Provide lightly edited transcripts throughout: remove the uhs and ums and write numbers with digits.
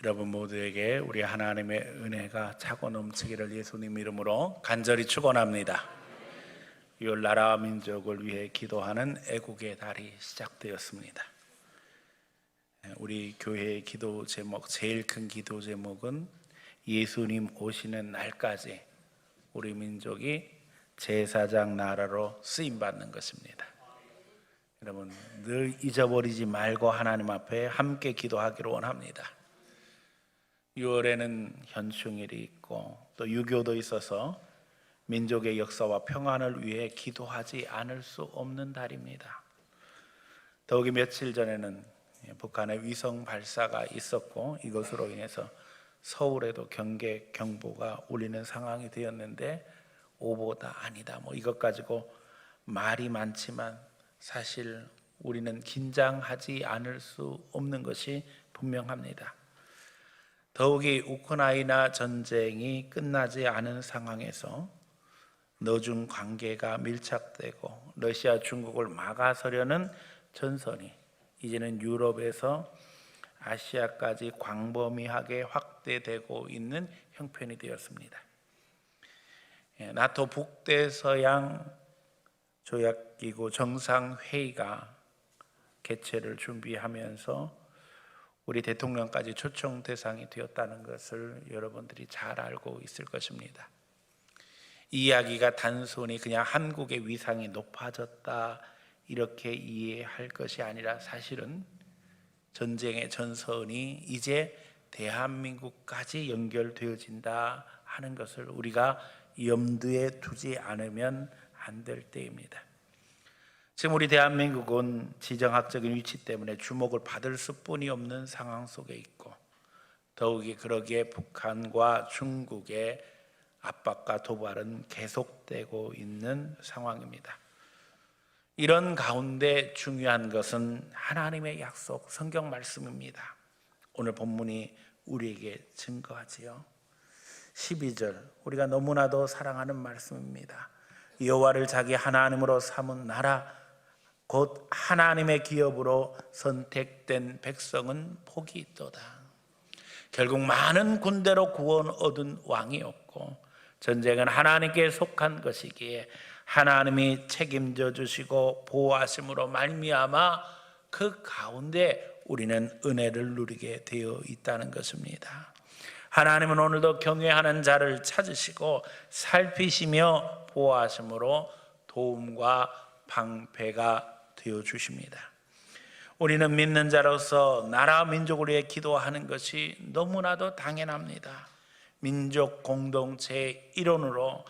여러분 모두에게 우리 하나님의 은혜가 차고 넘치기를 예수님 이름으로 간절히 축원합니다. 6월 나라와 민족을 위해 기도하는 애국의 달이 시작되었습니다. 우리 교회의 기도 제목, 제일 큰 기도 제목은 예수님 오시는 날까지 우리 민족이 제사장 나라로 쓰임받는 것입니다. 여러분 늘 잊어버리지 말고 하나님 앞에 함께 기도하기를 원합니다. 6월에는 현충일이 있고 또 유교도 있어서 민족의 역사와 평안을 위해 기도하지 않을 수 없는 달입니다. 더욱이 며칠 전에는 북한의 위성 발사가 있었고 이것으로 인해서 서울에도 경계 경보가 울리는 상황이 되었는데 오보다 아니다 이것 가지고 말이 많지만 사실 우리는 긴장하지 않을 수 없는 것이 분명합니다. 더욱이 우크라이나 전쟁이 끝나지 않은 상황에서 너중 관계가 밀착되고 러시아 중국을 막아서려는 전선이 이제는 유럽에서 아시아까지 광범위하게 확대되고 있는 형편이 되었습니다. 나토 북대서양 조약기구 정상회의가 개최를 준비하면서 우리 대통령까지 초청 대상이 되었다는 것을 여러분들이 잘 알고 있을 것입니다. 이 이야기가 단순히 그냥 한국의 위상이 높아졌다 이렇게 이해할 것이 아니라 사실은 전쟁의 전선이 이제 대한민국까지 연결되어진다 하는 것을 우리가 염두에 두지 않으면 안 될 때입니다. 지금 우리 대한민국은 지정학적인 위치 때문에 주목을 받을 수뿐이 없는 상황 속에 있고 더욱이 그러기에 북한과 중국의 압박과 도발은 계속되고 있는 상황입니다. 이런 가운데 중요한 것은 하나님의 약속, 성경 말씀입니다. 오늘 본문이 우리에게 증거하지요. 12절, 우리가 너무나도 사랑하는 말씀입니다. 여호와를 자기 하나님으로 삼은 나라 곧 하나님의 기업으로 선택된 백성은 복이 있도다. 결국 많은 군대로 구원 얻은 왕이 없고 전쟁은 하나님께 속한 것이기에 하나님이 책임져 주시고 보호하심으로 말미암아 그 가운데 우리는 은혜를 누리게 되어 있다는 것입니다. 하나님은 오늘도 경외하는 자를 찾으시고 살피시며 보호하심으로 도움과 방패가 되어 주십니다. 우리는 믿는 자로서 나라 민족을 위해 기도하는 것이 너무나도 당연합니다. 민족 공동체의 일원으로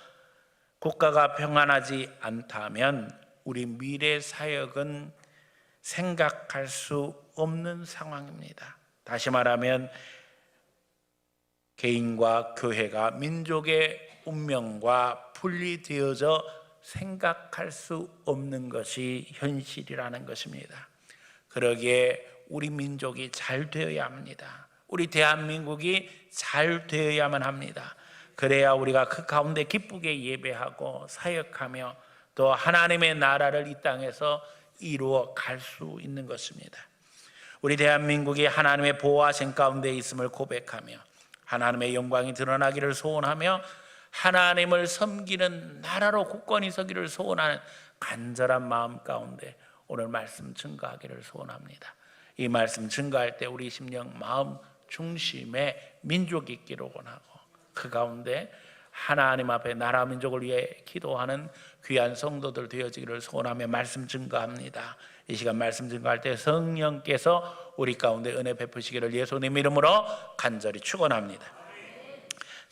국가가 평안하지 않다면 우리 미래 사역은 생각할 수 없는 상황입니다. 다시 말하면 개인과 교회가 민족의 운명과 분리되어져 생각할 수 없는 것이 현실이라는 것입니다. 그러기에 우리 민족이 잘 되어야 합니다. 우리 대한민국이 잘 되어야만 합니다. 그래야 우리가 그 가운데 기쁘게 예배하고 사역하며 또 하나님의 나라를 이 땅에서 이루어 갈 수 있는 것입니다. 우리 대한민국이 하나님의 보호하신 가운데 있음을 고백하며 하나님의 영광이 드러나기를 소원하며 하나님을 섬기는 나라로 굳건히 서기를 소원하는 간절한 마음 가운데 오늘 말씀 증거하기를 소원합니다. 이 말씀 증거할 때 우리 심령 마음 중심에 민족이 있기를 원하고 그 가운데 하나님 앞에 나라 민족을 위해 기도하는 귀한 성도들 되어지기를 소원하며 말씀 증거합니다. 이 시간 말씀 증거할 때 성령께서 우리 가운데 은혜 베푸시기를 예수님 이름으로 간절히 축원합니다.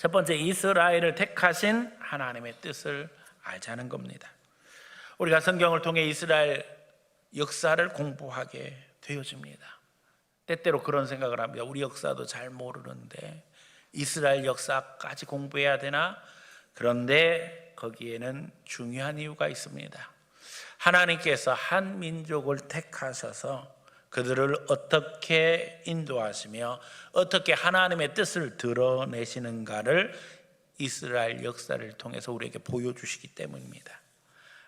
첫 번째, 이스라엘을 택하신 하나님의 뜻을 알자는 겁니다. 우리가 성경을 통해 이스라엘 역사를 공부하게 되어집니다. 때때로 그런 생각을 합니다. 우리 역사도 잘 모르는데 이스라엘 역사까지 공부해야 되나? 그런데 거기에는 중요한 이유가 있습니다. 하나님께서 한 민족을 택하셔서 그들을 어떻게 인도하시며 어떻게 하나님의 뜻을 드러내시는가를 이스라엘 역사를 통해서 우리에게 보여주시기 때문입니다.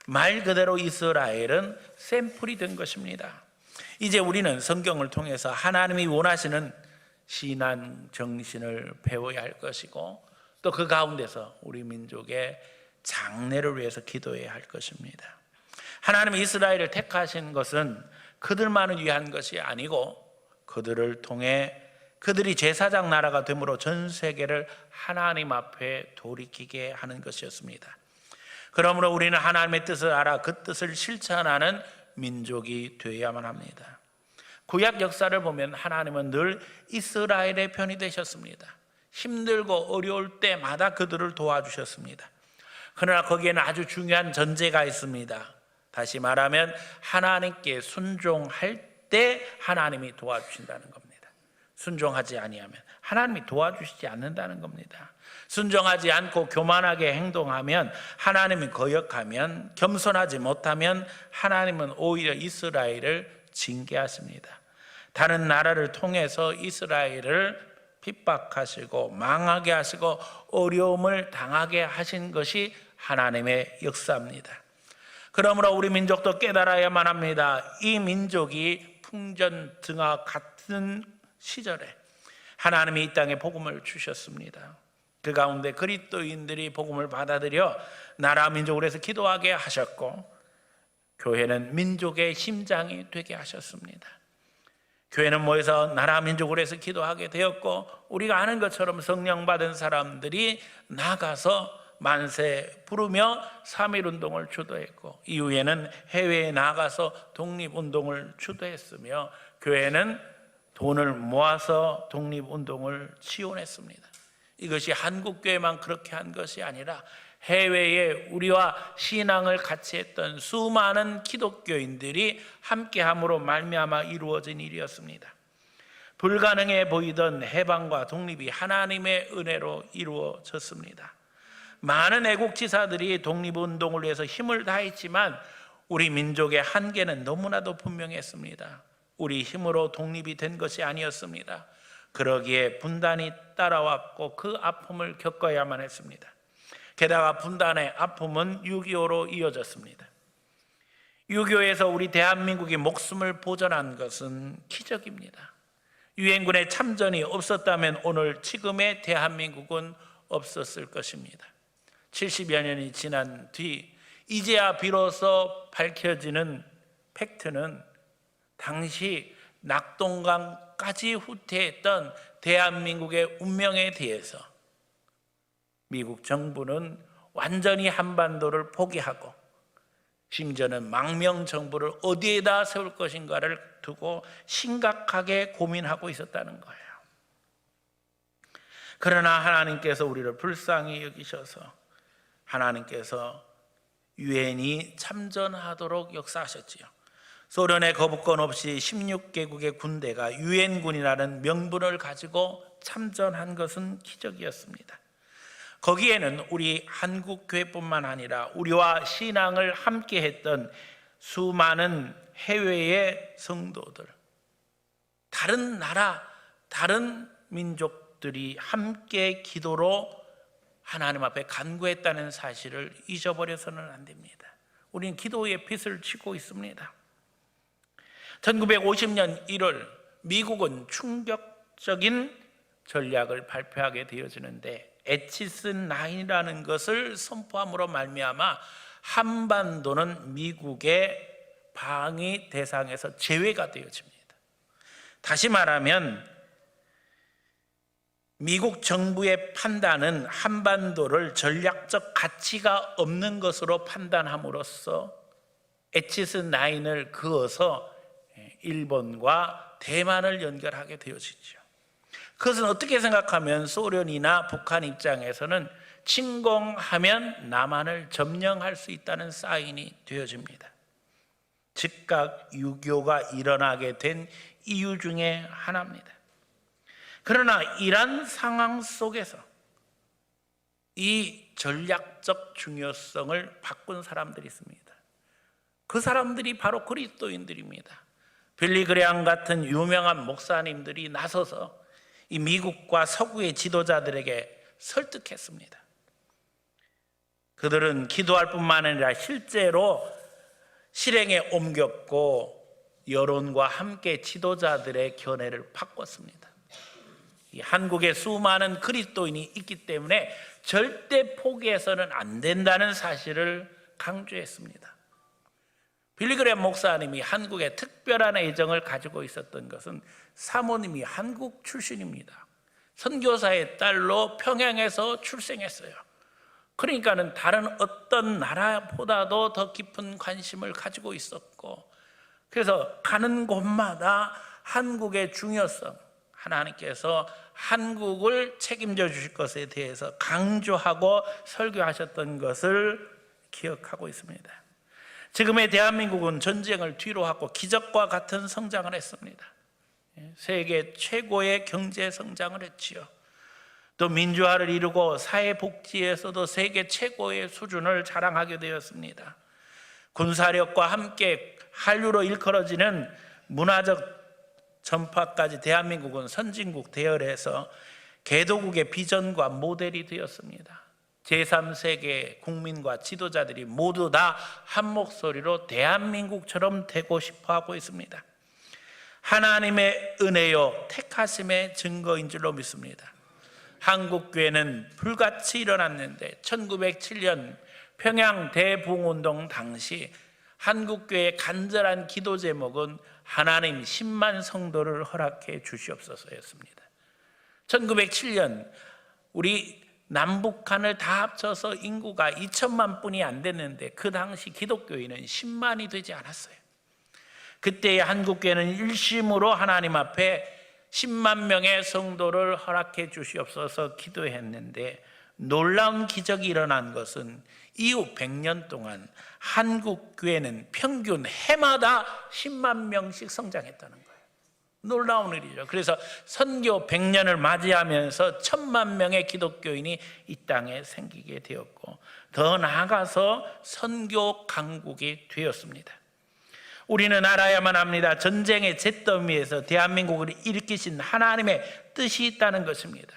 말 그대로 이스라엘은 샘플이 된 것입니다. 이제 우리는 성경을 통해서 하나님이 원하시는 신앙 정신을 배워야 할 것이고, 또 그 가운데서 우리 민족의 장래를 위해서 기도해야 할 것입니다. 하나님이 이스라엘을 택하신 것은 그들만을 위한 것이 아니고 그들을 통해 그들이 제사장 나라가 됨으로 전 세계를 하나님 앞에 돌이키게 하는 것이었습니다. 그러므로 우리는 하나님의 뜻을 알아 그 뜻을 실천하는 민족이 되어야만 합니다. 구약 역사를 보면 하나님은 늘 이스라엘의 편이 되셨습니다. 힘들고 어려울 때마다 그들을 도와주셨습니다. 그러나 거기에는 아주 중요한 전제가 있습니다. 다시 말하면 하나님께 순종할 때 하나님이 도와주신다는 겁니다. 순종하지 아니하면 하나님이 도와주시지 않는다는 겁니다. 순종하지 않고 교만하게 행동하면, 하나님이 거역하면, 겸손하지 못하면 하나님은 오히려 이스라엘을 징계하십니다. 다른 나라를 통해서 이스라엘을 핍박하시고 망하게 하시고 어려움을 당하게 하신 것이 하나님의 역사입니다. 그러므로 우리 민족도 깨달아야만 합니다. 이 민족이 풍전등화 같은 시절에 하나님이 이 땅에 복음을 주셨습니다. 그 가운데 그리스도인들이 복음을 받아들여 나라 민족을 해서 기도하게 하셨고, 교회는 민족의 심장이 되게 하셨습니다. 교회는 모여서 나라 민족을 해서 기도하게 되었고, 우리가 아는 것처럼 성령 받은 사람들이 나가서 만세 부르며 3.1운동을 주도했고, 이후에는 해외에 나가서 독립운동을 주도했으며, 교회는 돈을 모아서 독립운동을 지원했습니다. 이것이 한국교회만 그렇게 한 것이 아니라 해외에 우리와 신앙을 같이 했던 수많은 기독교인들이 함께함으로 말미암아 이루어진 일이었습니다. 불가능해 보이던 해방과 독립이 하나님의 은혜로 이루어졌습니다. 많은 애국지사들이 독립운동을 위해서 힘을 다했지만 우리 민족의 한계는 너무나도 분명했습니다. 우리 힘으로 독립이 된 것이 아니었습니다. 그러기에 분단이 따라왔고 그 아픔을 겪어야만 했습니다. 게다가 분단의 아픔은 6.25로 이어졌습니다. 6.25에서 우리 대한민국이 목숨을 보존한 것은 기적입니다. 유엔군의 참전이 없었다면 오늘 지금의 대한민국은 없었을 것입니다. 70여 년이 지난 뒤 이제야 비로소 밝혀지는 팩트는, 당시 낙동강까지 후퇴했던 대한민국의 운명에 대해서 미국 정부는 완전히 한반도를 포기하고, 심지어는 망명 정부를 어디에다 세울 것인가를 두고 심각하게 고민하고 있었다는 거예요. 그러나 하나님께서 우리를 불쌍히 여기셔서 하나님께서 유엔이 참전하도록 역사하셨지요. 소련의 거부권 없이 16개국의 군대가 유엔군이라는 명분을 가지고 참전한 것은 기적이었습니다. 거기에는 우리 한국교회뿐만 아니라 우리와 신앙을 함께 했던 수많은 해외의 성도들, 다른 나라, 다른 민족들이 함께 기도로 하나님 앞에 간구했다는 사실을 잊어버려서는 안 됩니다. 우리는 기도의 빚을 지고 있습니다. 1950년 1월 미국은 충격적인 전략을 발표하게 되어지는데, 에치스9이라는 것을 선포함으로 말미암아 한반도는 미국의 방위 대상에서 제외가 되어집니다. 다시 말하면 미국 정부의 판단은 한반도를 전략적 가치가 없는 것으로 판단함으로써 에치스9을 그어서 일본과 대만을 연결하게 되어지죠. 그것은 어떻게 생각하면 소련이나 북한 입장에서는 침공하면 남한을 점령할 수 있다는 사인이 되어집니다. 즉각 유교가 일어나게 된 이유 중에 하나입니다. 그러나 이러한 상황 속에서 이 전략적 중요성을 바꾼 사람들이 있습니다. 그 사람들이 바로 그리스도인들입니다. 빌리그레함 같은 유명한 목사님들이 나서서 이 미국과 서구의 지도자들에게 설득했습니다. 그들은 기도할 뿐만 아니라 실제로 실행에 옮겼고 여론과 함께 지도자들의 견해를 바꿨습니다. 이 한국에 수많은 그리스도인이 있기 때문에 절대 포기해서는 안 된다는 사실을 강조했습니다. 빌리그램 목사님이 한국에 특별한 애정을 가지고 있었던 것은 사모님이 한국 출신입니다. 선교사의 딸로 평양에서 출생했어요. 그러니까는 다른 어떤 나라보다도 더 깊은 관심을 가지고 있었고, 그래서 가는 곳마다 한국의 중요성, 하나님께서 한국을 책임져 주실 것에 대해서 강조하고 설교하셨던 것을 기억하고 있습니다. 지금의 대한민국은 전쟁을 뒤로 하고 기적과 같은 성장을 했습니다. 세계 최고의 경제 성장을 했지요. 또 민주화를 이루고 사회복지에서도 세계 최고의 수준을 자랑하게 되었습니다. 군사력과 함께 한류로 일컬어지는 문화적 전파까지 대한민국은 선진국 대열에서 개도국의 비전과 모델이 되었습니다. 제3세계 국민과 지도자들이 모두 다 한 목소리로 대한민국처럼 되고 싶어 하고 있습니다. 하나님의 은혜요 택하심의 증거인 줄로 믿습니다. 한국교회는 불같이 일어났는데 1907년 평양 대부흥운동 당시 한국교회의 간절한 기도 제목은 하나님 10만 성도를 허락해 주시옵소서였습니다. 1907년 우리 남북한을 다 합쳐서 인구가 2천만 분이 안 됐는데 그 당시 기독교인은 10만이 되지 않았어요. 그때의 한국교회는 일심으로 하나님 앞에 10만 명의 성도를 허락해 주시옵소서 기도했는데, 놀라운 기적이 일어난 것은 이후 100년 동안 한국교회는 평균 해마다 10만 명씩 성장했다는 거예요. 놀라운 일이죠. 그래서 선교 100년을 맞이하면서 1000만 명의 기독교인이 이 땅에 생기게 되었고, 더 나아가서 선교 강국이 되었습니다. 우리는 알아야만 합니다. 전쟁의 잿더미에서 대한민국을 일으키신 하나님의 뜻이 있다는 것입니다.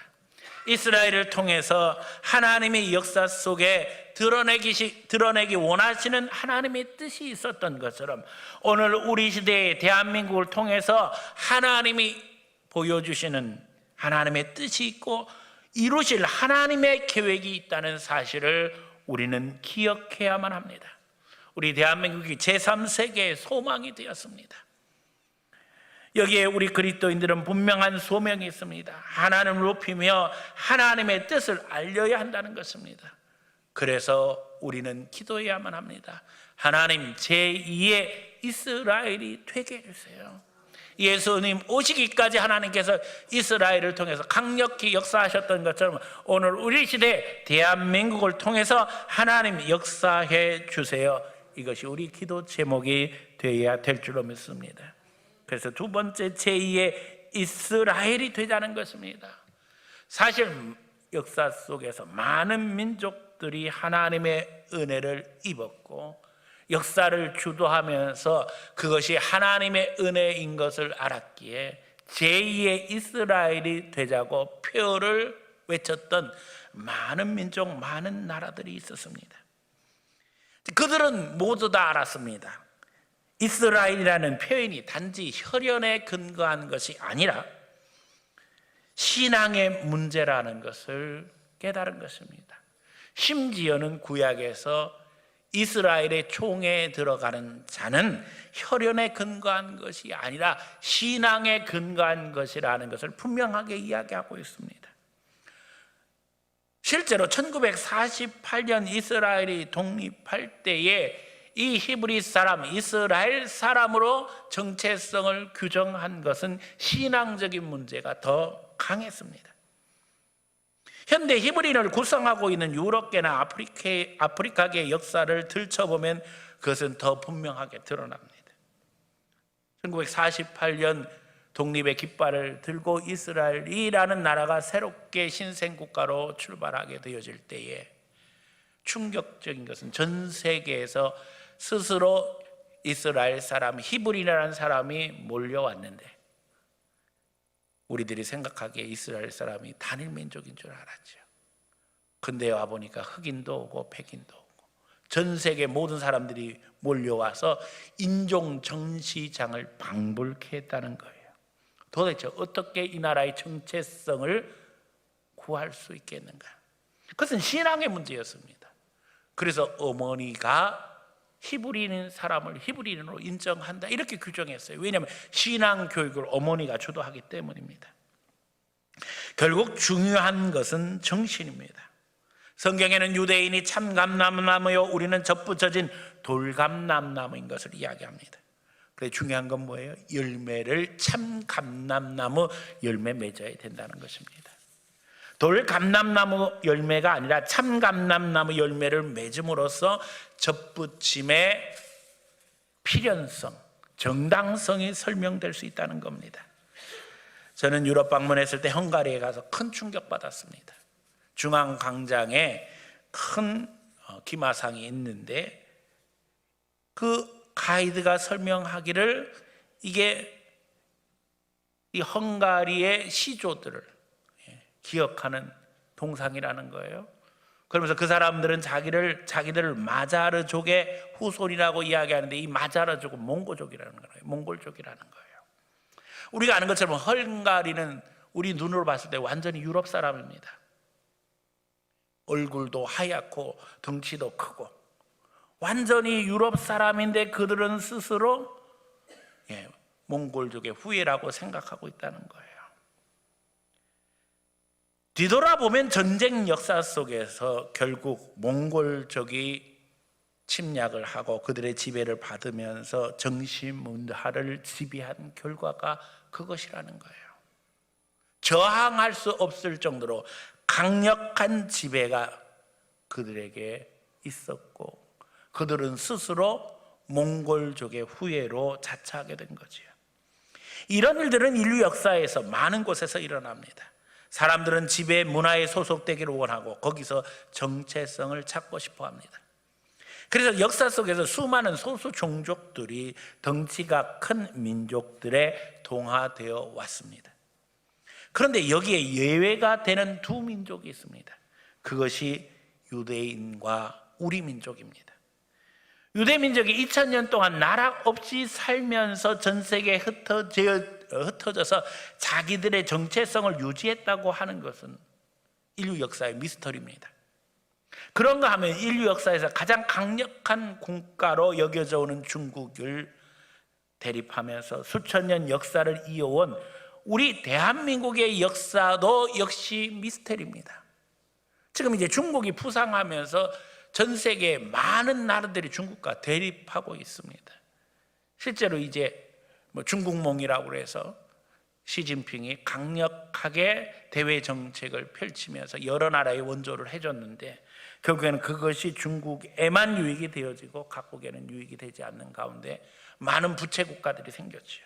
이스라엘을 통해서 하나님의 역사 속에 드러내기 원하시는 하나님의 뜻이 있었던 것처럼 오늘 우리 시대의 대한민국을 통해서 하나님이 보여주시는 하나님의 뜻이 있고 이루실 하나님의 계획이 있다는 사실을 우리는 기억해야만 합니다. 우리 대한민국이 제3세계의 소망이 되었습니다. 여기에 우리 그리스도인들은 분명한 소명이 있습니다. 하나님을 높이며 하나님의 뜻을 알려야 한다는 것입니다. 그래서 우리는 기도해야만 합니다. 하나님 제2의 이스라엘이 되게 해주세요. 예수님 오시기까지 하나님께서 이스라엘을 통해서 강력히 역사하셨던 것처럼 오늘 우리 시대 대한민국을 통해서 하나님 역사해 주세요. 이것이 우리 기도 제목이 되어야 될 줄로 믿습니다. 그래서 두 번째 제2의 이스라엘이 되자는 것입니다. 사실 역사 속에서 많은 민족들이 하나님의 은혜를 입었고 역사를 주도하면서 그것이 하나님의 은혜인 것을 알았기에 제2의 이스라엘이 되자고 표를 외쳤던 많은 민족, 많은 나라들이 있었습니다. 그들은 모두 다 알았습니다. 이스라엘이라는 표현이 단지 혈연에 근거한 것이 아니라 신앙의 문제라는 것을 깨달은 것입니다. 심지어는 구약에서 이스라엘의 총회에 들어가는 자는 혈연에 근거한 것이 아니라 신앙에 근거한 것이라는 것을 분명하게 이야기하고 있습니다. 실제로 1948년 이스라엘이 독립할 때에 이 히브리 사람, 이스라엘 사람으로 정체성을 규정한 것은 신앙적인 문제가 더 강했습니다. 현대 히브리인을 구성하고 있는 유럽계나 아프리카계의 역사를 들춰보면 그것은 더 분명하게 드러납니다. 1948년 독립의 깃발을 들고 이스라엘이라는 나라가 새롭게 신생국가로 출발하게 되어질 때에 충격적인 것은 전 세계에서 스스로 이스라엘 사람, 히브리라는 사람이 몰려왔는데 우리들이 생각하기에 이스라엘 사람이 단일 민족인 줄 알았죠. 근데 와보니까 흑인도 오고 백인도 오고 전 세계 모든 사람들이 몰려와서 인종 정시장을 방불케 했다는 거예요. 도대체 어떻게 이 나라의 정체성을 구할 수 있겠는가? 그것은 신앙의 문제였습니다. 그래서 어머니가 히브리인 사람을 히브리인으로 인정한다 이렇게 규정했어요. 왜냐하면 신앙 교육을 어머니가 주도하기 때문입니다. 결국 중요한 것은 정신입니다. 성경에는 유대인이 참 감람나무요 우리는 접붙여진 돌감람나무인 것을 이야기합니다. 그래서 중요한 건 뭐예요? 열매를 참 감람나무 열매 맺어야 된다는 것입니다. 돌감람나무 열매가 아니라 참 감람나무 열매를 맺음으로써 접붙임의 필연성, 정당성이 설명될 수 있다는 겁니다. 저는 유럽 방문했을 때 헝가리에 가서 큰 충격받았습니다. 중앙광장에 큰 기마상이 있는데 그 가이드가 설명하기를 이게 이 헝가리의 시조들을 기억하는 동상이라는 거예요. 그러면서 그 사람들은 자기들을 마자르족의 후손이라고 이야기하는데 이 마자르족은 몽고족이라는 거예요. 몽골족이라는 거예요. 우리가 아는 것처럼 헝가리는 우리 눈으로 봤을 때 완전히 유럽 사람입니다. 얼굴도 하얗고 덩치도 크고 완전히 유럽 사람인데 그들은 스스로 몽골족의 후예라고 생각하고 있다는 거예요. 뒤돌아보면 전쟁 역사 속에서 결국 몽골족이 침략을 하고 그들의 지배를 받으면서 정신문화를 지배한 결과가 그것이라는 거예요. 저항할 수 없을 정도로 강력한 지배가 그들에게 있었고 그들은 스스로 몽골족의 후예로 자처하게 된 거지요. 이런 일들은 인류 역사에서 많은 곳에서 일어납니다. 사람들은 지배 문화에 소속되기를 원하고 거기서 정체성을 찾고 싶어 합니다. 그래서 역사 속에서 수많은 소수 종족들이 덩치가 큰 민족들에 동화되어 왔습니다. 그런데 여기에 예외가 되는 두 민족이 있습니다. 그것이 유대인과 우리 민족입니다. 유대 민족이 2000년 동안 나라 없이 살면서 전 세계에 흩어져서 자기들의 정체성을 유지했다고 하는 것은 인류 역사의 미스터리입니다. 그런가 하면 인류 역사에서 가장 강력한 국가로 여겨져 오는 중국을 대립하면서 수천 년 역사를 이어온 우리 대한민국의 역사도 역시 미스터리입니다. 지금 이제 중국이 부상하면서 전 세계의 많은 나라들이 중국과 대립하고 있습니다. 실제로 이제 중국몽이라고 해서 시진핑이 강력하게 대외 정책을 펼치면서 여러 나라에 원조를 해줬는데 결국에는 그것이 중국에만 유익이 되어지고 각국에는 유익이 되지 않는 가운데 많은 부채 국가들이 생겼죠.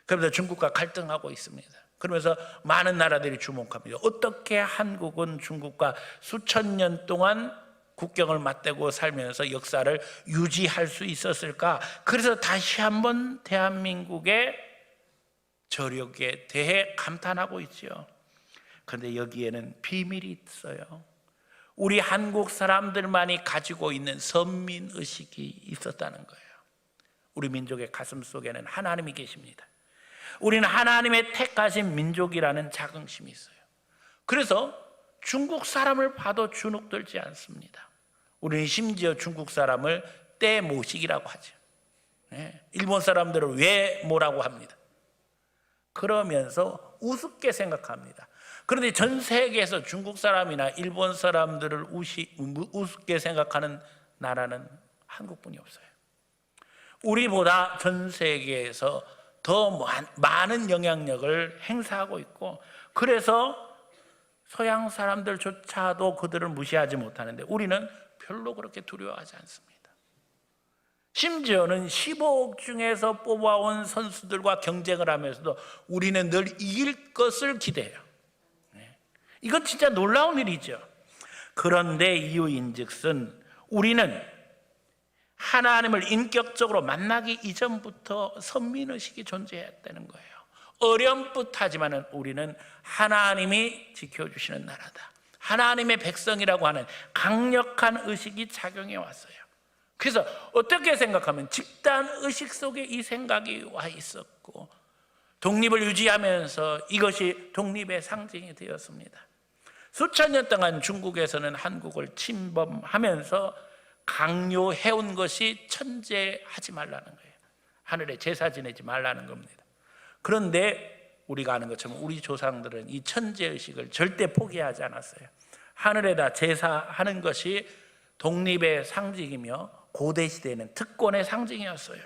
그러면서 중국과 갈등하고 있습니다. 그러면서 많은 나라들이 주목합니다. 어떻게 한국은 중국과 수천 년 동안 국경을 맞대고 살면서 역사를 유지할 수 있었을까? 그래서 다시 한번 대한민국의 저력에 대해 감탄하고 있죠. 그런데 여기에는 비밀이 있어요. 우리 한국 사람들만이 가지고 있는 선민의식이 있었다는 거예요. 우리 민족의 가슴 속에는 하나님이 계십니다. 우리는 하나님의 택하신 민족이라는 자긍심이 있어요. 그래서 중국 사람을 봐도 주눅들지 않습니다. 우리는 심지어 중국 사람을 떼모식이라고 하죠. 일본 사람들을 왜 뭐라고 합니다. 그러면서 우습게 생각합니다. 그런데 전 세계에서 중국 사람이나 일본 사람들을 우습게 생각하는 나라는 한국뿐이 없어요. 우리보다 전 세계에서 더 많은 영향력을 행사하고 있고 그래서 서양 사람들조차도 그들을 무시하지 못하는데 우리는 별로 그렇게 두려워하지 않습니다. 심지어는 15억 중에서 뽑아온 선수들과 경쟁을 하면서도 우리는 늘 이길 것을 기대해요. 이건 진짜 놀라운 일이죠. 그런데 이유인즉슨 우리는 하나님을 인격적으로 만나기 이전부터 선민의식이 존재했다는 거예요. 어렴풋하지만 우리는 하나님이 지켜주시는 나라다. 하나님의 백성이라고 하는 강력한 의식이 작용해 왔어요. 그래서 어떻게 생각하면 집단 의식 속에 이 생각이 와 있었고 독립을 유지하면서 이것이 독립의 상징이 되었습니다. 수천 년 동안 중국에서는 한국을 침범하면서 강요해온 것이 천재하지 말라는 거예요. 하늘에 제사 지내지 말라는 겁니다. 그런데 우리가 아는 것처럼 우리 조상들은 이 천재의식을 절대 포기하지 않았어요. 하늘에다 제사하는 것이 독립의 상징이며 고대 시대에는 특권의 상징이었어요.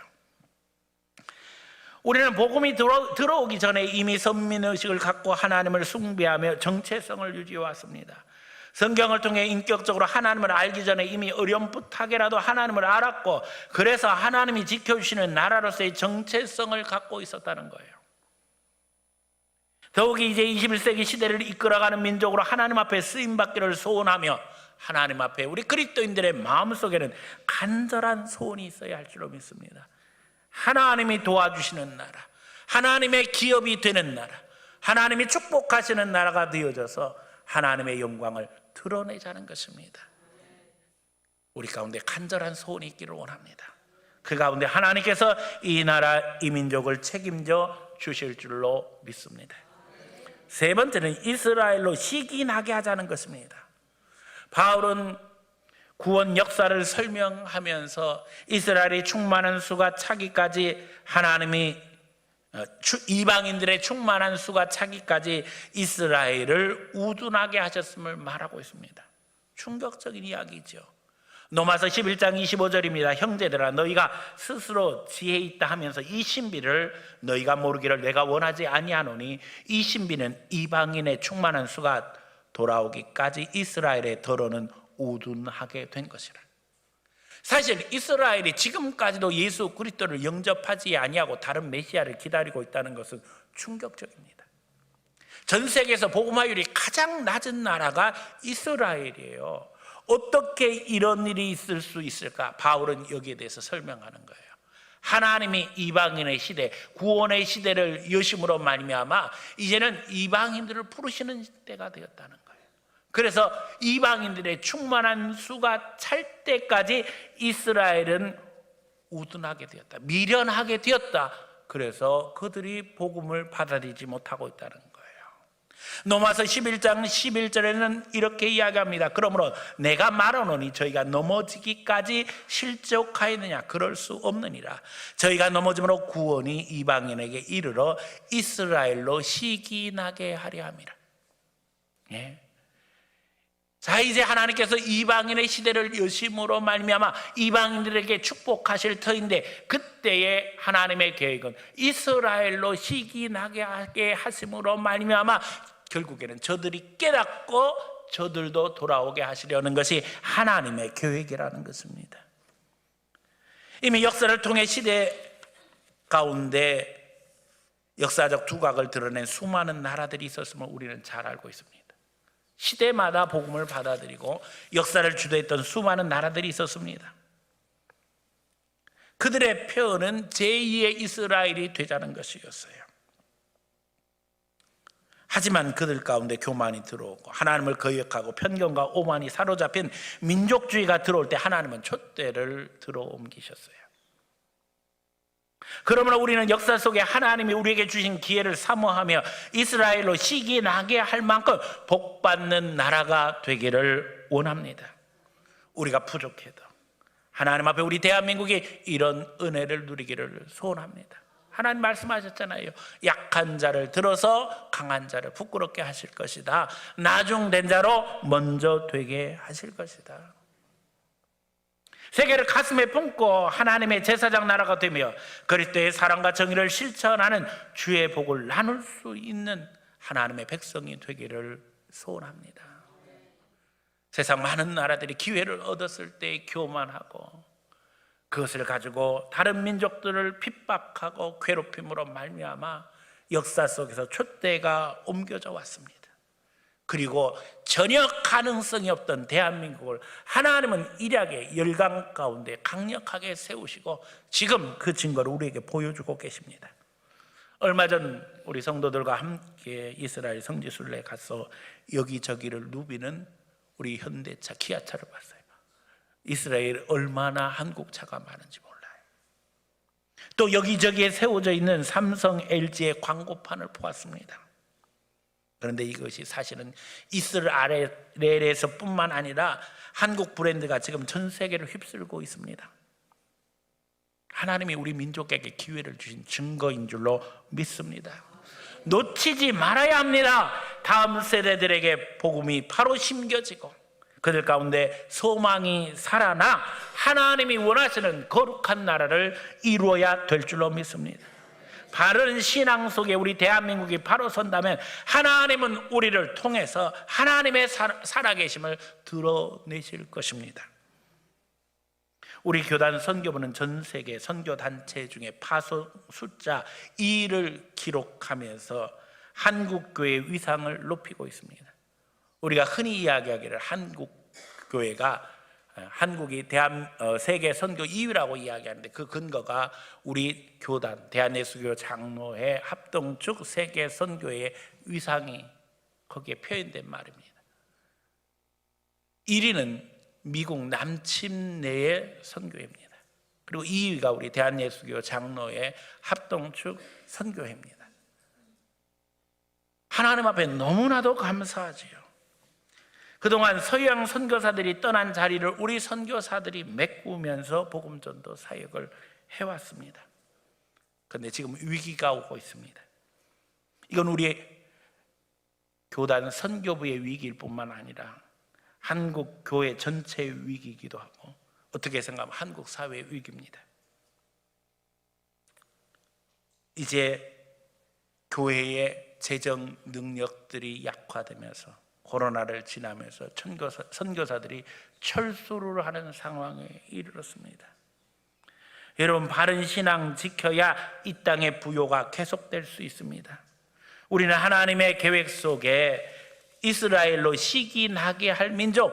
우리는 복음이 들어오기 전에 이미 선민의식을 갖고 하나님을 숭배하며 정체성을 유지해왔습니다. 성경을 통해 인격적으로 하나님을 알기 전에 이미 어렴풋하게라도 하나님을 알았고, 그래서 하나님이 지켜주시는 나라로서의 정체성을 갖고 있었다는 거예요. 더욱이 이제 21세기 시대를 이끌어가는 민족으로 하나님 앞에 쓰임받기를 소원하며, 하나님 앞에 우리 그리스도인들의 마음속에는 간절한 소원이 있어야 할 줄로 믿습니다. 하나님이 도와주시는 나라, 하나님의 기업이 되는 나라, 하나님이 축복하시는 나라가 되어져서 하나님의 영광을 드러내자는 것입니다. 우리 가운데 간절한 소원이 있기를 원합니다. 그 가운데 하나님께서 이 나라, 이 민족을 책임져 주실 줄로 믿습니다. 세 번째는 이스라엘로 시기나게 하자는 것입니다. 바울은 구원 역사를 설명하면서 이스라엘이 충만한 수가 차기까지, 하나님이 이방인들의 충만한 수가 차기까지 이스라엘을 우둔하게 하셨음을 말하고 있습니다. 충격적인 이야기죠. 로마서 11장 25절입니다. 형제들아, 너희가 스스로 지혜 있다 하면서 이 신비를 너희가 모르기를 내가 원하지 아니하노니, 이 신비는 이방인의 충만한 수가 돌아오기까지 이스라엘의 더러는 우둔하게 된 것이라. 사실 이스라엘이 지금까지도 예수 그리스도를 영접하지 아니하고 다른 메시아를 기다리고 있다는 것은 충격적입니다. 전 세계에서 복음화율이 가장 낮은 나라가 이스라엘이에요. 어떻게 이런 일이 있을 수 있을까? 바울은 여기에 대해서 설명하는 거예요. 하나님이 이방인의 시대, 구원의 시대를 여심으로 말미암아 이제는 이방인들을 부르시는 때가 되었다는 거예요. 그래서 이방인들의 충만한 수가 찰 때까지 이스라엘은 우둔하게 되었다, 미련하게 되었다. 그래서 그들이 복음을 받아들이지 못하고 있다는 거예요. 로마서 11장 11절에는 이렇게 이야기합니다. 그러므로 내가 말하노니 저희가 넘어지기까지 실족하였느냐? 그럴 수 없느니라. 저희가 넘어짐으로 구원이 이방인에게 이르러 이스라엘로 시기나게 하려 함이라. 예. 자, 이제 하나님께서 이방인의 시대를 여심으로 말미암아 이방인들에게 축복하실 터인데, 그때의 하나님의 계획은 이스라엘로 시기나게 하게 하심으로 말미암아 결국에는 저들이 깨닫고 저들도 돌아오게 하시려는 것이 하나님의 계획이라는 것입니다. 이미 역사를 통해 시대 가운데 역사적 두각을 드러낸 수많은 나라들이 있었음을 우리는 잘 알고 있습니다. 시대마다 복음을 받아들이고 역사를 주도했던 수많은 나라들이 있었습니다. 그들의 표현은 제2의 이스라엘이 되자는 것이었어요. 하지만 그들 가운데 교만이 들어오고 하나님을 거역하고 편견과 오만이 사로잡힌 민족주의가 들어올 때 하나님은 촛대를 들어 옮기셨어요. 그러므로 우리는 역사 속에 하나님이 우리에게 주신 기회를 사모하며 이스라엘로 시기나게 할 만큼 복받는 나라가 되기를 원합니다. 우리가 부족해도 하나님 앞에 우리 대한민국이 이런 은혜를 누리기를 소원합니다. 하나님 말씀하셨잖아요. 약한 자를 들어서 강한 자를 부끄럽게 하실 것이다. 나중된 자로 먼저 되게 하실 것이다. 세계를 가슴에 품고 하나님의 제사장 나라가 되며 그리스도의 사랑과 정의를 실천하는 주의 복을 나눌 수 있는 하나님의 백성이 되기를 소원합니다. 세상 많은 나라들이 기회를 얻었을 때 교만하고 그것을 가지고 다른 민족들을 핍박하고 괴롭힘으로 말미암아 역사 속에서 촛대가 옮겨져 왔습니다. 그리고 전혀 가능성이 없던 대한민국을 하나님은 일약의 열강 가운데 강력하게 세우시고 지금 그 증거를 우리에게 보여주고 계십니다. 얼마 전 우리 성도들과 함께 이스라엘 성지순례에 가서 여기저기를 누비는 우리 현대차, 기아차를 봤어요. 이스라엘 얼마나 한국차가 많은지 몰라요. 또 여기저기에 세워져 있는 삼성, LG의 광고판을 보았습니다. 그런데 이것이 사실은 이스라엘에서 뿐만 아니라 한국 브랜드가 지금 전 세계를 휩쓸고 있습니다. 하나님이 우리 민족에게 기회를 주신 증거인 줄로 믿습니다. 놓치지 말아야 합니다. 다음 세대들에게 복음이 바로 심겨지고 그들 가운데 소망이 살아나 하나님이 원하시는 거룩한 나라를 이루어야 될 줄로 믿습니다. 바른 신앙 속에 우리 대한민국이 바로 선다면 하나님은 우리를 통해서 하나님의 살아계심을 드러내실 것입니다. 우리 교단 선교부는 전 세계 선교단체 중에 파송 숫자 2위를 기록하면서 한국교회의 위상을 높이고 있습니다. 우리가 흔히 이야기하기를 한국교회가 한국이 세계 선교 2위라고 이야기하는데 그 근거가 우리 교단 대한예수교 장로회 합동축 세계 선교의 위상이 거기에 표현된 말입니다. 1위는 미국 남침내의 선교회입니다. 그리고 2위가 우리 대한예수교 장로회 합동축 선교회입니다. 하나님 앞에 너무나도 감사하지요. 그동안 서양 선교사들이 떠난 자리를 우리 선교사들이 메꾸면서 복음전도 사역을 해왔습니다. 그런데 지금 위기가 오고 있습니다. 이건 우리 교단 선교부의 위기일 뿐만 아니라 한국 교회 전체의 위기이기도 하고 어떻게 생각하면 한국 사회의 위기입니다. 이제 교회의 재정 능력들이 약화되면서 코로나를 지나면서 선교사들이 철수를 하는 상황에 이르렀습니다. 여러분, 바른 신앙 지켜야 이 땅의 부요가 계속될 수 있습니다. 우리는 하나님의 계획 속에 이스라엘로 시기나게 할 민족,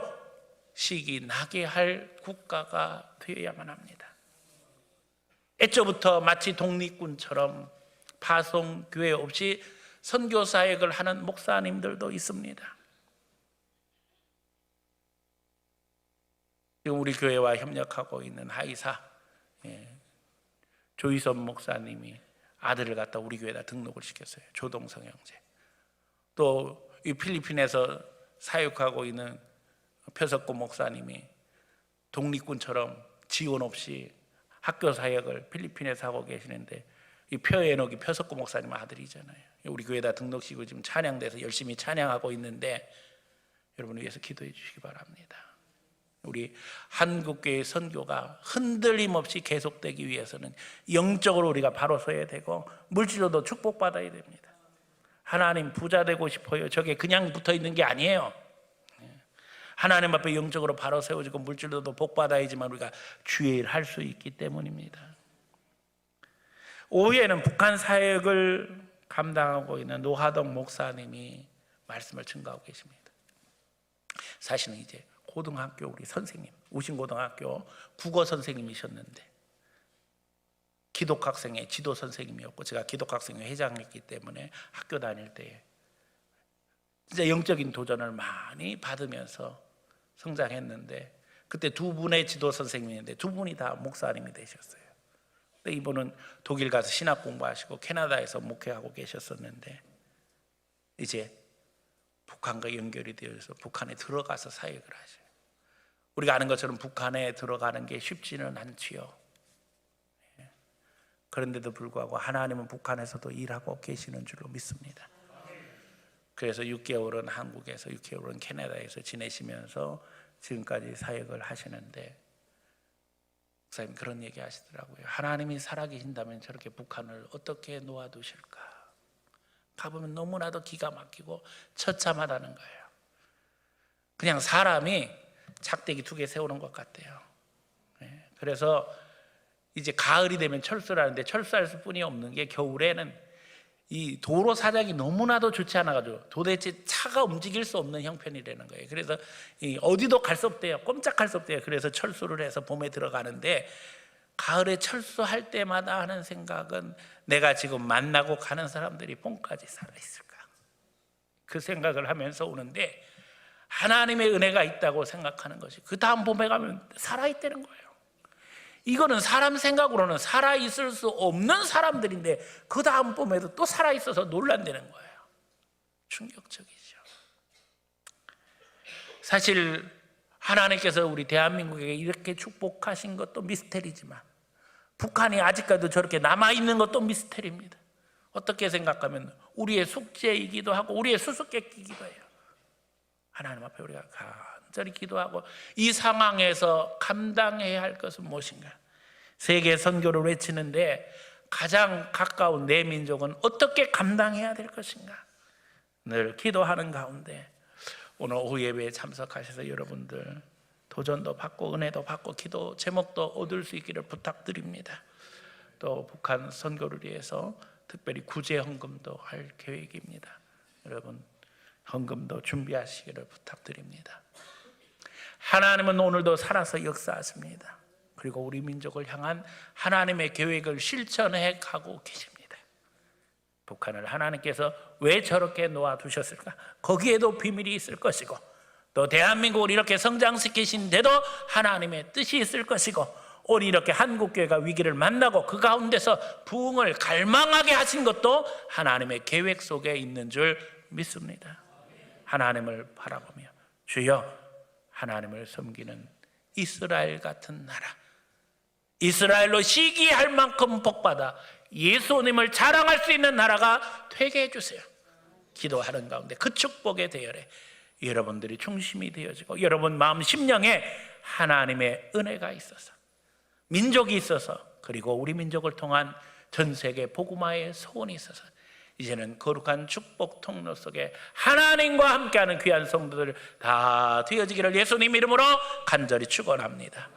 시기나게 할 국가가 되어야만 합니다. 애초부터 마치 독립군처럼 파송 교회 없이 선교 사역을 하는 목사님들도 있습니다. 지금 우리 교회와 협력하고 있는 하이사 조희선 목사님이 아들을 갖다 우리 교회에다 등록을 시켰어요. 조동성 형제. 또 이 필리핀에서 사역하고 있는 표석고 목사님이 독립군처럼 지원 없이 학교 사역을 필리핀에서 하고 계시는데 이 표에녹이 표석고 목사님 아들이잖아요. 우리 교회에다 등록시키고 지금 찬양돼서 열심히 찬양하고 있는데 여러분 위해서 기도해 주시기 바랍니다. 우리 한국교회 선교가 흔들림 없이 계속되기 위해서는 영적으로 우리가 바로 서야 되고 물질로도 축복받아야 됩니다. 하나님 부자 되고 싶어요. 저게 그냥 붙어 있는 게 아니에요. 하나님 앞에 영적으로 바로 세워지고 물질로도 복받아야지만 우리가 주의 일 할 수 있기 때문입니다. 오후에는 북한 사역을 감당하고 있는 노하덕 목사님이 말씀을 증거하고 계십니다. 사실은 이제 고등학교 우리 선생님, 우신고등학교 국어 선생님이셨는데 기독학생의 지도 선생님이었고 제가 기독학생회 회장이었기 때문에 학교 다닐 때 진짜 영적인 도전을 많이 받으면서 성장했는데 그때 두 분의 지도 선생님인데 두 분이 다 목사님이 되셨어요. 근데 이분은 독일 가서 신학 공부하시고 캐나다에서 목회하고 계셨었는데 이제 북한과 연결이 되어서 북한에 들어가서 사역을 하셔요. 우리가 아는 것처럼 북한에 들어가는 게 쉽지는 않지요. 그런데도 불구하고 하나님은 북한에서도 일하고 계시는 줄로 믿습니다. 그래서 6개월은 한국에서 6개월은 캐나다에서 지내시면서 지금까지 사역을 하시는데 목사님 그런 얘기 하시더라고요. 하나님이 살아계신다면 저렇게 북한을 어떻게 놓아두실까? 가보면 너무나도 기가 막히고 처참하다는 거예요. 그냥 사람이 작대기 2개 세우는 것 같대요. 그래서 이제 가을이 되면 철수를 하는데 철수할 수뿐이 없는 게 겨울에는 이 도로 사정이 너무나도 좋지 않아가지고 도대체 차가 움직일 수 없는 형편이라는 거예요. 그래서 어디도 갈 수 없대요. 꼼짝할 수 없대요. 그래서 철수를 해서 봄에 들어가는데 가을에 철수할 때마다 하는 생각은 내가 지금 만나고 가는 사람들이 봄까지 살아있을까? 그 생각을 하면서 오는데 하나님의 은혜가 있다고 생각하는 것이 그 다음 봄에 가면 살아있다는 거예요. 이거는 사람 생각으로는 살아있을 수 없는 사람들인데 그 다음 봄에도 또 살아있어서 놀란다는 거예요. 충격적이죠. 사실 하나님께서 우리 대한민국에게 이렇게 축복하신 것도 미스터리지만 북한이 아직까지도 저렇게 남아있는 것도 미스터리입니다. 어떻게 생각하면 우리의 숙제이기도 하고 우리의 수수께끼이기도 해요. 하나님 앞에 우리가 간절히 기도하고 이 상황에서 감당해야 할 것은 무엇인가? 세계 선교를 외치는데 가장 가까운 내 민족은 어떻게 감당해야 될 것인가? 늘 기도하는 가운데 오늘 오후 예배에 참석하셔서 여러분들 도전도 받고 은혜도 받고 기도 제목도 얻을 수 있기를 부탁드립니다. 또 북한 선교를 위해서 특별히 구제 헌금도 할 계획입니다. 여러분 헌금도 준비하시기를 부탁드립니다. 하나님은 오늘도 살아서 역사하십니다. 그리고 우리 민족을 향한 하나님의 계획을 실천해 가고 계십니다. 북한을 하나님께서 왜 저렇게 놓아두셨을까? 거기에도 비밀이 있을 것이고 또 대한민국을 이렇게 성장시키신데도 하나님의 뜻이 있을 것이고 오늘 이렇게 한국교회가 위기를 만나고 그 가운데서 부흥을 갈망하게 하신 것도 하나님의 계획 속에 있는 줄 믿습니다. 하나님을 바라보며 주여 하나님을 섬기는 이스라엘 같은 나라, 이스라엘로 시기할 만큼 복받아 예수님을 자랑할 수 있는 나라가 되게 해주세요. 기도하는 가운데 그 축복의 대열에 여러분들이 중심이 되어지고 여러분 마음 심령에 하나님의 은혜가 있어서 민족이 있어서 그리고 우리 민족을 통한 전 세계 복음화의 소원이 있어서 이제는 거룩한 축복 통로 속에 하나님과 함께하는 귀한 성도들 다 되어지기를 예수님 이름으로 간절히 축원합니다.